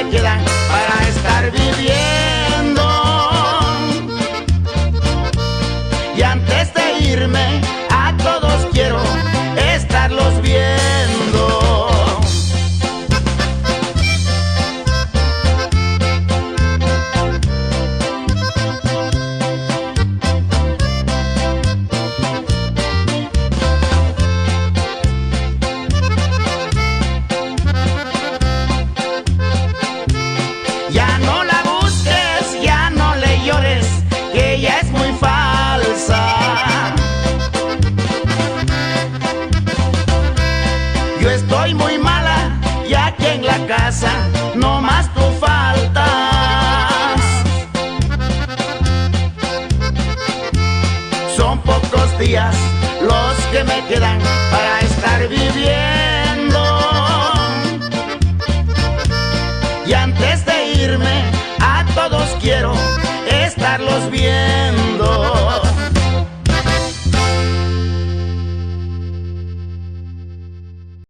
me quedan para estar viviendo. Y antes de irme, a todos quiero estarlos viendo. Ya no la busques, ya no le llores, que ella es muy falsa. Yo estoy muy mala y aquí en la casa no más tú faltas. Son pocos días los que me quedan para estar viviendo. Y antes de irme, a todos quiero estarlos viendo.